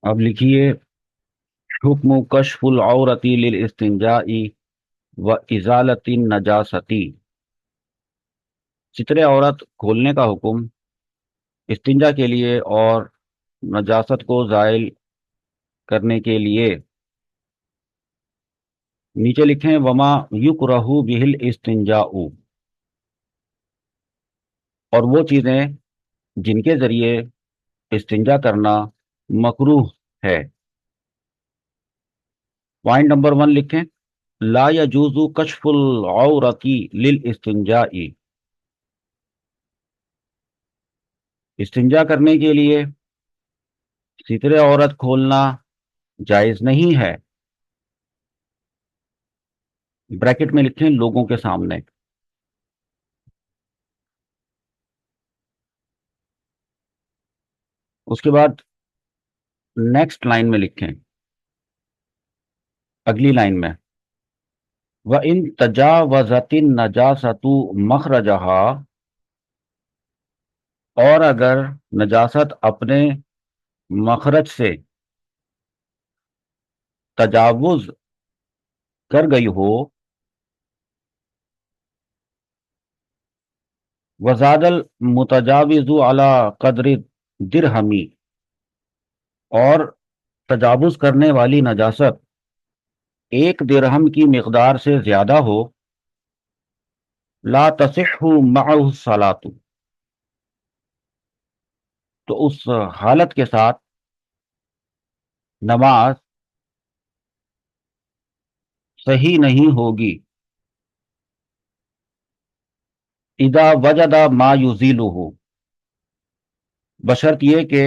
अब लिखिए हुक्म कशफुल औरती लिल इस्तिंजाई व इजालती नजासती। सितरे औरत खोलने का हुक्म इस्तिंजा के लिए और नजासत को जायल करने के लिए। नीचे लिखें वमा युकरहु बिहिल इस्तिंजाउ, और वो चीज़ें जिनके ज़रिए इस्तिंजा करना मकरूह है। पॉइंट नंबर 1 लिखें ला यजूजु कशफुल औरती लिल इस्तिंजाई। इस्तिंजा करने के लिए सितरे औरत खोलना जायज़ नहीं है। ब्रैकेट में लिखें लोगों के सामने। उसके बाद नेक्स्ट लाइन में लिखें, अगली लाइन में, व इन तजावज़तिन नजासतु मखरजहा, और अगर नजासत अपने मखरज से तजावुज कर गई हो, वजादल मुतजाविजु अला कदर दिरहमी, और तजावुज करने वाली नजासत एक दिरहम की मिकदार से ज्यादा हो, ला तसिहु मअहु सलातु, तो उस हालत के साथ नमाज सही नहीं होगी। इदा वजदा मा युजीलुहु, बशर्त ये कि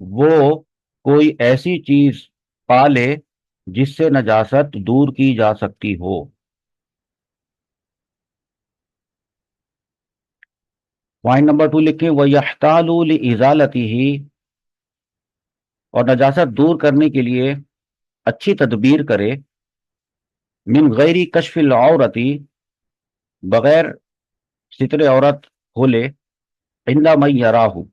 वो कोई ऐसी चीज पा ले जिससे नजासत दूर की जा सकती हो। पॉइंट नंबर 2 लिखें वयहतालु लिइजालतिही, और नजासत दूर करने के लिए अच्छी तदबीर करे, मिन गैरी कशफिल औरती, बगैर सितरे औरत खोले, इंदा मई यराहू,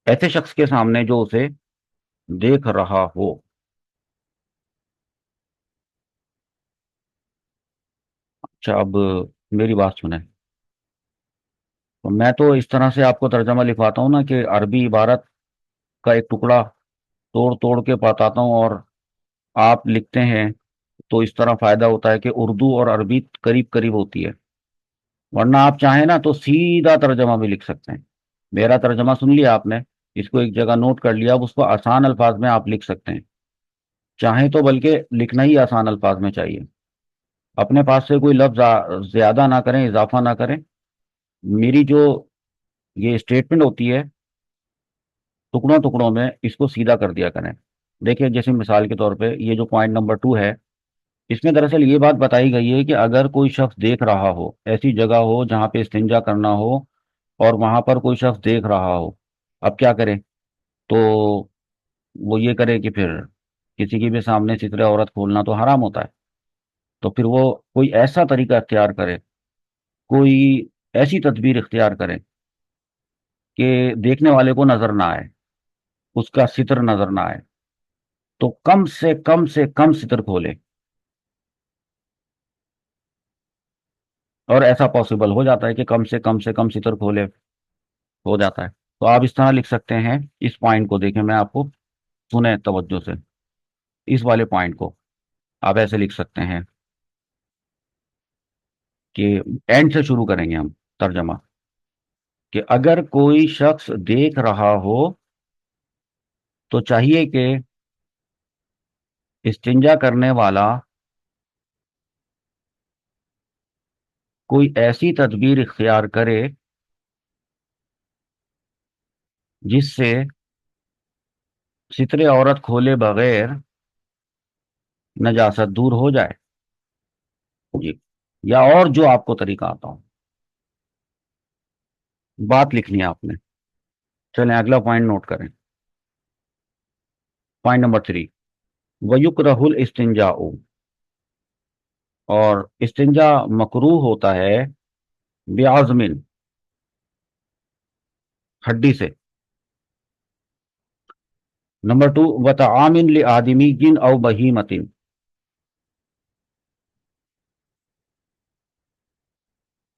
ऐसे शख्स के सामने जो उसे देख रहा हो। अच्छा, अब मेरी बात सुने। तो मैं तो इस तरह से आपको तर्जमा लिखवाता हूँ ना कि अरबी इबारत का एक टुकड़ा तोड़ तोड़ के बताता हूँ, और आप लिखते हैं, तो इस तरह फायदा होता है कि उर्दू और अरबी करीब करीब होती है। वरना आप चाहें ना तो सीधा तर्जमा भी लिख सकते हैं। मेरा तर्जमा सुन लिया आपने, इसको एक जगह नोट कर लिया, अब उसको आसान अल्फाज में आप लिख सकते हैं। चाहें तो बल्कि लिखना ही आसान अल्फाज में चाहिए। अपने पास से कोई लफ्ज ज्यादा ना करें, इजाफा ना करें। मेरी जो ये स्टेटमेंट होती है, टुकड़ों टुकड़ों में इसको सीधा कर दिया करें। देखिए, जैसे मिसाल के तौर पे ये जो पॉइंट नंबर 2 है, इसमें दरअसल ये बात बताई गई है कि अगर कोई शख्स देख रहा हो, ऐसी जगह हो जहाँ पे इस्तिंजा करना हो, और वहां पर कोई शख्स देख रहा हो, अब क्या करे? तो वो ये करे कि फिर किसी के भी सामने सितरे औरत खोलना तो हराम होता है। तो फिर वो कोई ऐसा तरीका इख्तियार करे, कोई ऐसी तदबीर इख्तियार करे कि देखने वाले को नजर ना आए, उसका सितर नजर ना आए। तो कम सितर खोले, और ऐसा पॉसिबल हो जाता है कि कम से कम सितर खोले, हो जाता है। तो आप इस तरह लिख सकते हैं। इस पॉइंट को देखें, मैं आपको सुने तवज्जो से, इस वाले पॉइंट को आप ऐसे लिख सकते हैं कि एंड से शुरू करेंगे हम तर्जमा, कि अगर कोई शख्स देख रहा हो तो चाहिए कि इस्तिंजा करने वाला कोई ऐसी तदबीर इख्तियार करे जिससे सितरे औरत खोले बगैर नजासत दूर हो जाए जी। या और जो आपको तरीका आता हो, बात लिखनी है आपने। चलें अगला पॉइंट नोट करें। पॉइंट नंबर 3, वयुकरहुल इस्तिंजाउ, और इस्तिंजा मकरूह होता है बेआज़मिन, हड्डी से। نمبر 2، وطعام لآدمی او بہیمت،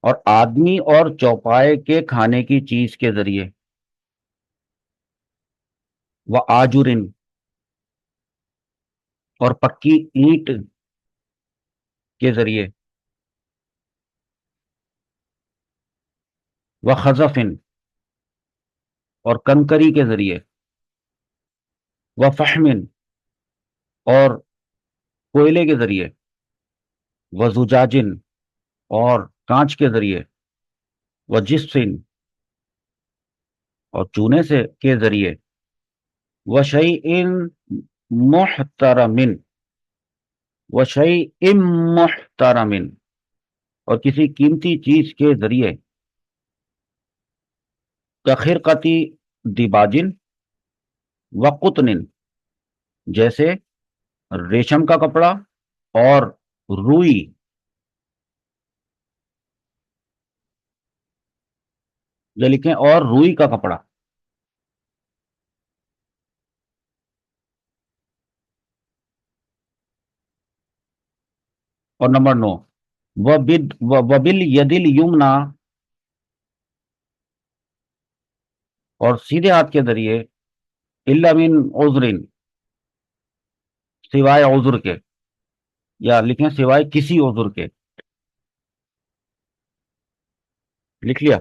اور آدمی اور چوپائے کے کھانے کی چیز کے ذریعے، وہ آجرن، اور پکی اینٹ کے ذریعے، وہ خزفن، اور کنکری کے ذریعے، وہ فحمن، اور کوئلے کے ذریعے، وہ زجاجن، اور کانچ کے ذریعے، وہ جسفن، اور چونے سے کے ذریعے، وہ شیء محترمن، وہ شیء محترمن، اور کسی قیمتی چیز کے ذریعے، کخرقتی دیباجن و قطن، جیسے ریشم کا کپڑا اور روئی، جو لکھیں اور روئی کا کپڑا۔ اور نمبر 9، وبل یدل یمنا، اور سیدھے ہاتھ کے ذریعے، الا من عذرن، سوائے عذر کے، یا لکھیں سوائے کسی عذر کے۔ لکھ لیا؟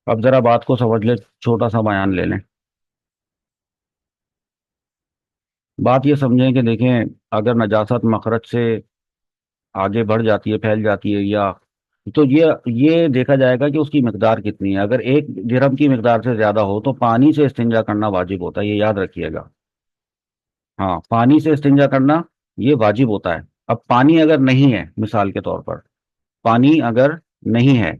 اب ذرا بات کو سمجھ لیں، چھوٹا سا بیان لے لیں۔ بات یہ سمجھیں کہ دیکھیں، اگر نجاست مخرج سے آگے بڑھ جاتی ہے، پھیل جاتی ہے، یا تو یہ دیکھا جائے گا کہ اس کی مقدار کتنی ہے۔ اگر 1 درہم کی مقدار سے زیادہ ہو تو پانی سے استنجا کرنا واجب ہوتا ہے، یہ یاد رکھیے گا۔ ہاں، پانی سے استنجا کرنا یہ واجب ہوتا ہے۔ اب پانی اگر نہیں ہے، مثال کے طور پر پانی اگر نہیں ہے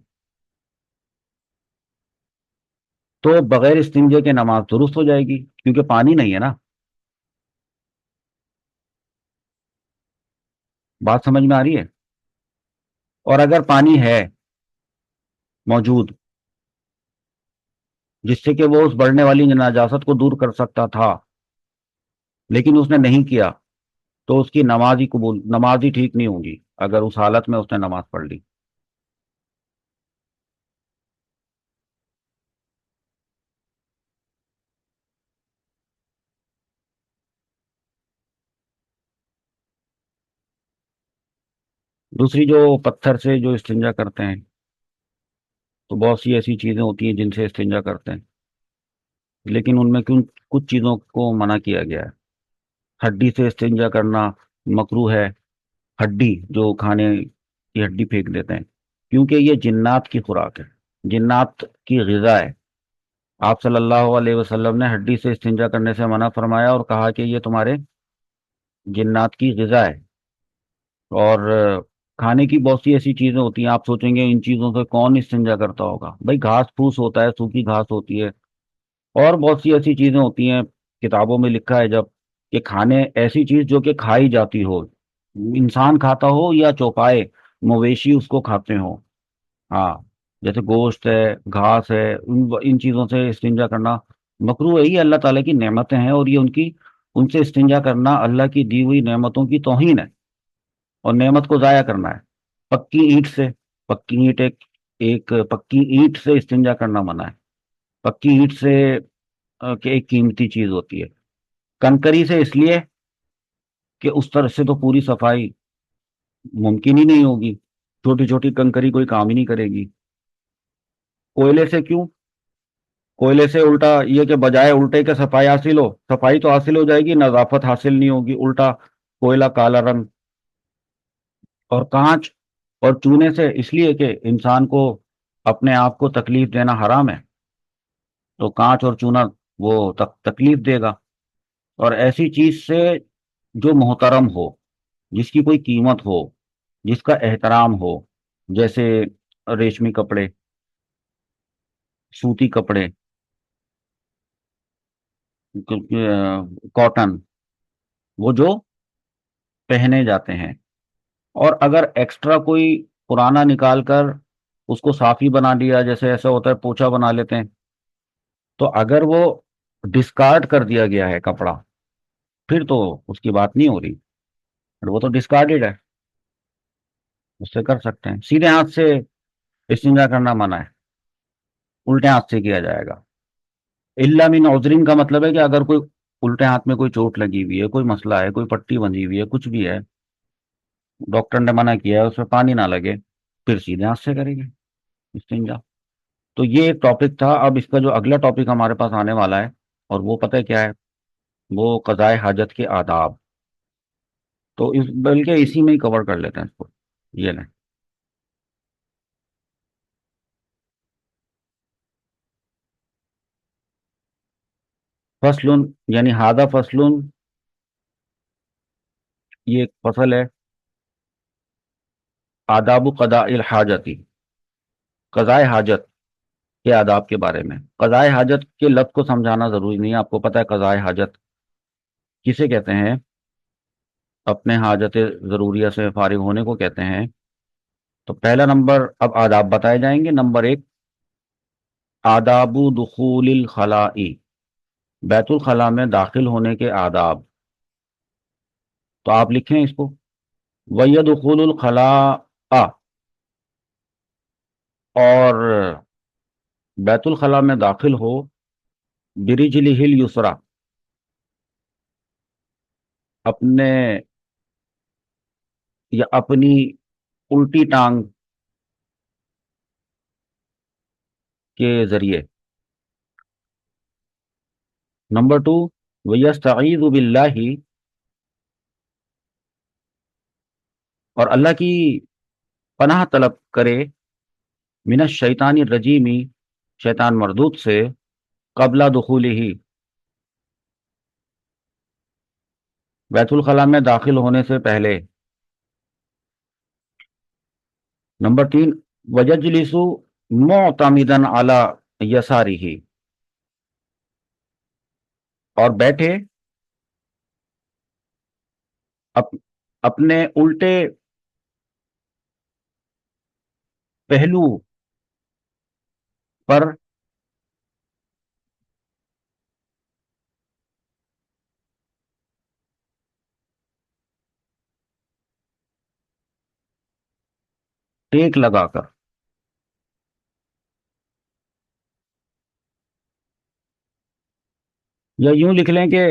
تو بغیر استنجے کے نماز درست ہو جائے گی، کیونکہ پانی نہیں ہے نا۔ بات سمجھ میں آ رہی ہے؟ اور اگر پانی ہے موجود، جس سے کہ وہ اس بڑھنے والی نجاست کو دور کر سکتا تھا، لیکن اس نے نہیں کیا، تو اس کی نماز ہی ٹھیک نہیں ہوگی اگر اس حالت میں اس نے نماز پڑھ لی۔ دوسری، جو پتھر سے جو استنجا کرتے ہیں، تو بہت سی ایسی چیزیں ہوتی ہیں جن سے استنجا کرتے ہیں، لیکن ان میں کچھ چیزوں کو منع کیا گیا ہے۔ ہڈی سے استنجا کرنا مکروہ ہے، ہڈی جو کھانے کی ہڈی پھینک دیتے ہیں، کیونکہ یہ جنات کی خوراک ہے، جنات کی غذا ہے۔ آپ صلی اللہ علیہ وسلم نے ہڈی سے استنجا کرنے سے منع فرمایا اور کہا کہ یہ تمہارے جنات کی غذا ہے۔ اور کھانے کی بہت سی ایسی چیزیں ہوتی ہیں، آپ سوچیں گے ان چیزوں سے کون استنجا کرتا ہوگا؟ بھائی گھاس پھوس ہوتا ہے، سوکھی گھاس ہوتی ہے، اور بہت سی ایسی چیزیں ہوتی ہیں، کتابوں میں لکھا ہے جب کہ کھانے ایسی چیز جو کہ کھائی جاتی ہو، انسان کھاتا ہو یا چوپائے مویشی اس کو کھاتے ہوں، ہاں، جیسے گوشت ہے، گھاس ہے، ان چیزوں سے استنجا کرنا مکروہ ہے۔ یہ اللہ تعالیٰ کی نعمتیں ہیں، اور یہ ان سے استنجا کرنا اللہ کی دی ہوئی نعمتوں کی توہین ہے، اور نعمت کو ضائع کرنا ہے۔ پکی اینٹ سے، پکی اینٹ ایک پکی اینٹ سے استنجا کرنا منع ہے۔ پکی اینٹ سے کہ ایک قیمتی چیز ہوتی ہے۔ کنکری سے اس لیے کہ اس طرح سے تو پوری صفائی ممکن ہی نہیں ہوگی، چھوٹی چھوٹی کنکری کوئی کام ہی نہیں کرے گی۔ کوئلے سے کیوں؟ کوئلے سے الٹا یہ کہ بجائے الٹے کے صفائی حاصل ہو، صفائی تو حاصل ہو جائے گی، نظافت حاصل نہیں ہوگی، الٹا کوئلہ کالا رنگ۔ اور کانچ اور چونے سے اس لیے کہ انسان کو اپنے آپ کو تکلیف دینا حرام ہے، تو کانچ اور چونا وہ تکلیف دے گا۔ اور ایسی چیز سے جو محترم ہو، جس کی کوئی قیمت ہو، جس کا احترام ہو، جیسے ریشمی کپڑے، سوتی کپڑے، कॉटन, वो जो पहने जाते हैं। और अगर एक्स्ट्रा कोई पुराना निकाल कर उसको साफ ही बना दिया, जैसे ऐसा होता है पोछा बना लेते हैं, तो अगर वो डिस्कार्ड कर दिया गया है कपड़ा, फिर तो उसकी बात नहीं हो रही, और वो तो डिस्कार्डेड है। उससे कर सकते हैं। सीधे हाथ से इस्तिंजा करना मना है, उल्टे हाथ से किया जाएगा। इल्ला मिन उज़रिन का मतलब है कि अगर कोई उल्टे हाथ में कोई चोट लगी हुई है, कोई मसला है, कोई पट्टी बंधी हुई है, कुछ भी है, डॉक्टर ने मना किया है, उसमें पानी ना लगे, फिर सीधे हाथ से करेंगे इस्तिंजा। तो ये एक टॉपिक था। अब इसका जो अगला टॉपिक हमारे पास आने वाला है, और वो पता है क्या है? वो कज़ाए हाजत के आदाब। तो इस बल्कि इसी में ही कवर कर लेते हैं इसको। ये लें। फसलुन, यानी हादा फसलुन, ये एक फसल है। आदाबु कदाइल हाजती, कज़ाए हाजत के आदाब के बारे में। कज़ाए हाजत के लफ्ज़ को समझाना जरूरी नहीं है, आपको पता है कज़ाए हाजत किसे कहते हैं? अपने हाजत ज़रूरिया से फारिग होने को कहते हैं। तो पहला नंबर, अब आदाब बताए जाएंगे। नंबर एक, आदाबु दुखूलिल खलाई, बैतुल खला में दाखिल होने के आदाब। तो आप लिखें इसको। वयदुखुलुल खला, और बैतुल खला में दाखिल हो, बिरिजलिहिल युसरा, अपने या अपनी उल्टी टांग के जरिए। नंबर टू, वयस्तईज़ु बिल्लाहि, और अल्लाह की पनाह तलब करे, मिनश शैतानी रजीमी, शैतान मरदूत से, कबला दुखूलिही, बैतुल खला में दाखिल होने से पहले। नंबर तीन, वयजलिसु मुअतमिदन अला यसारिही, और बैठे अप, अपने उल्टे पहलू पर टेक लगाकर। या यूं लिख लें कि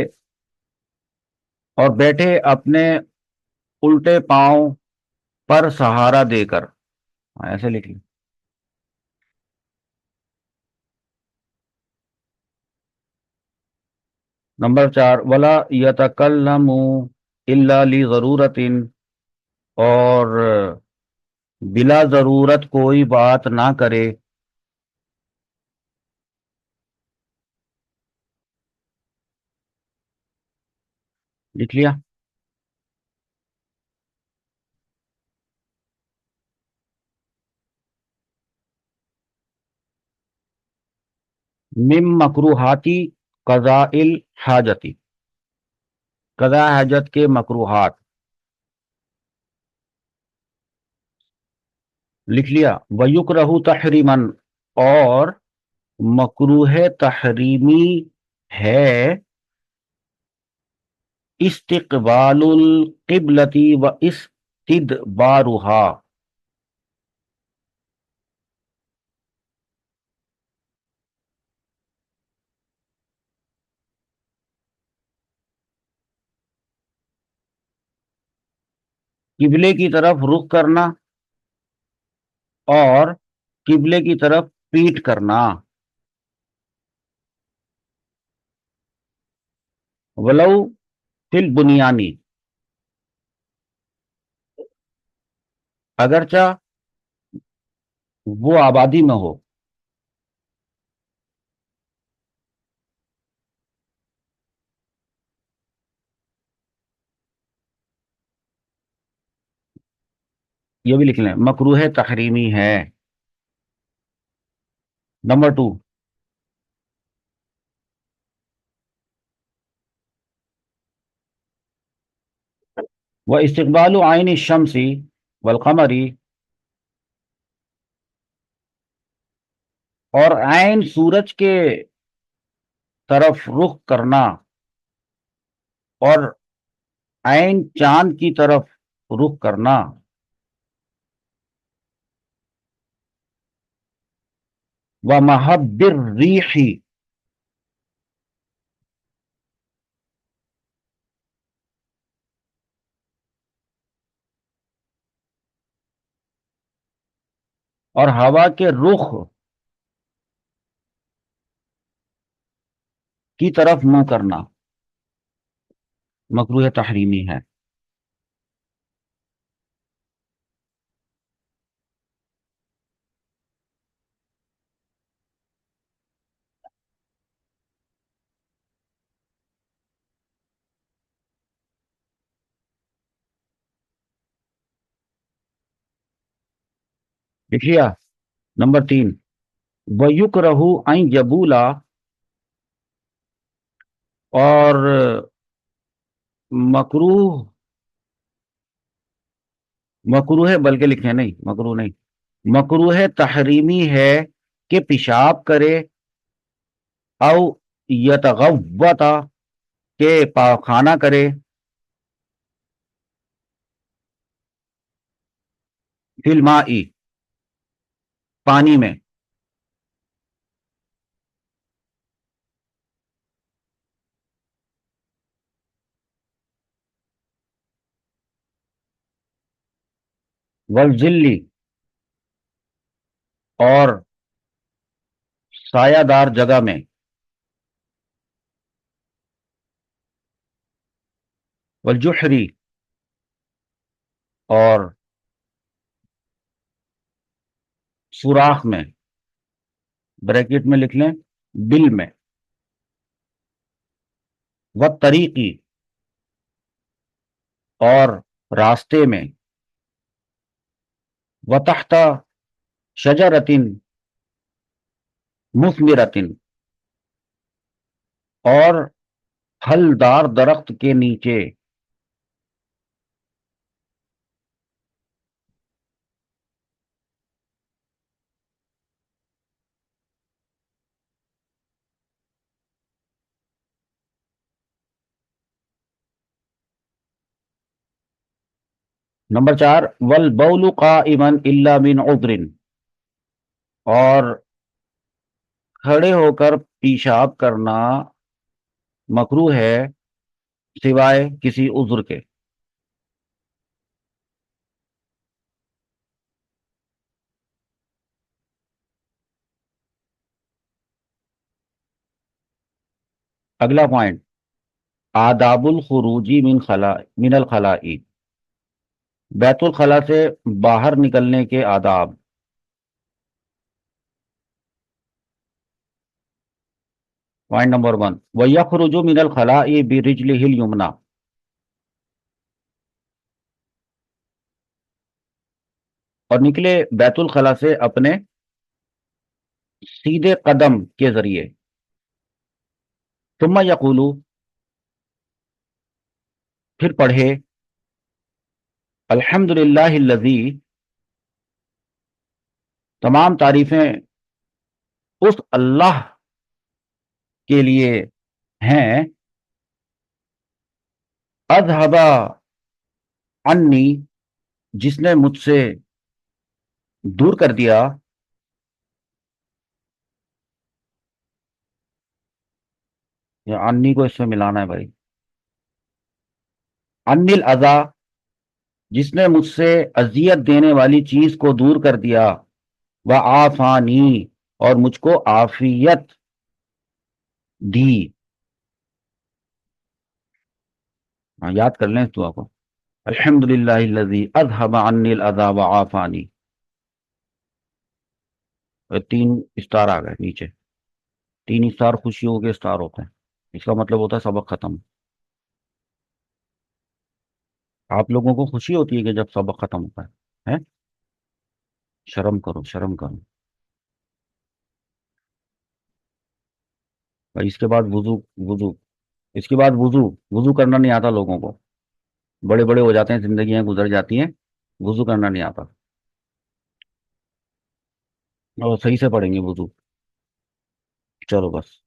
और बैठे अपने उल्टे पांव पर सहारा देकर। ऐसे लिख लें। नंबर चार, वला यतकल्लमु इल्ला ली ज़रूरतिन, और बिला जरूरत कोई बात ना करे। लिख लिया। मिम मकरूहाती कज़ाइल हाजती, कज़ा हाजत के मकरूहात। लिख लिया। वयुकरहु तहरीमन, और मकरूह तहरीमी है, इस्तिकबालुल किबलती व इस्तिदबारुहा, किबले की तरफ रुख करना और किबले की तरफ पीठ करना। वलौ फिल बुनियानी, अगरचा वो आबादी में हो। ये भी लिख लें, मकरूह तहरीमी है। नंबर टू, وہ استقبال عین الشمس والقمر، اور عین سورج کے طرف رخ کرنا اور عین چاند کی طرف رخ کرنا، ومحب الریح، اور ہوا کے رخ کی طرف منہ کرنا مکروہ تحریمی ہے۔ لکھیا نمبر 3، وَيُكْرَهُ أَن يَبُولَ، اور مکروہ، مکروہ ہے بلکہ لکھے نہیں، مکروہ نہیں، مکروہ تحریمی ہے کہ پیشاب کرے، او یتغوط، کہ پاخانہ کرے، فی الماء، پانی میں، والظل، اور سایہ دار جگہ میں، والجحر، اور سوراخ میں، بریکٹ میں لکھ لیں، بل میں، والطریقی، اور راستے میں، وتحت شجرۃ مثمرۃ، اور پھلدار درخت کے نیچے۔ نمبر 4، والبول قائما الا من عذر، اور کھڑے ہو کر پیشاب کرنا مکروہ ہے سوائے کسی عذر کے۔ اگلا پوائنٹ، آداب الخروج من الخلاء، بیت الخلاء سے باہر نکلنے کے آداب۔ پوائنٹ نمبر 1، وَيَخْرُجُ مِنَ الْخَلَاءِ بِرِجْلِهِ الْيُمْنَى، اور نکلے بیت الخلاء سے اپنے سیدھے قدم کے ذریعے۔ ثم یقول، پھر پڑھے، الحمد للہ الذی، تمام تعریفیں اس اللہ کے لیے ہیں، اذهب عنی، جس نے مجھ سے دور کر دیا، یا عنی کو اس سے ملانا ہے بھائی، عنی الاذی، جس نے مجھ سے اذیت دینے والی چیز کو دور کر دیا، وعافانی، اور مجھ کو عافیت دی۔ یاد کر لیں اس دعا کو، الحمد للہ الذی اذهب عنی الاذی وعافانی۔ 3 اسٹار آ گئے نیچے، 3 اسٹار خوشیوں کے اسٹار ہوتے ہیں، اس کا مطلب ہوتا ہے سبق ختم۔ آپ لوگوں کو خوشی ہوتی ہے کہ جب سبق ختم ہوتا ہے؟ شرم کرو، شرم کرو بھائی۔ اس کے بعد وضو، وضو، اس کے بعد وضو، وضو کرنا نہیں آتا لوگوں کو، बड़े बड़े हो जाते हैं, जिंदगियां गुजर जाती हैं, वुजू करना नहीं आता। और सही से पढ़ेंगे वुजू। चलो बस।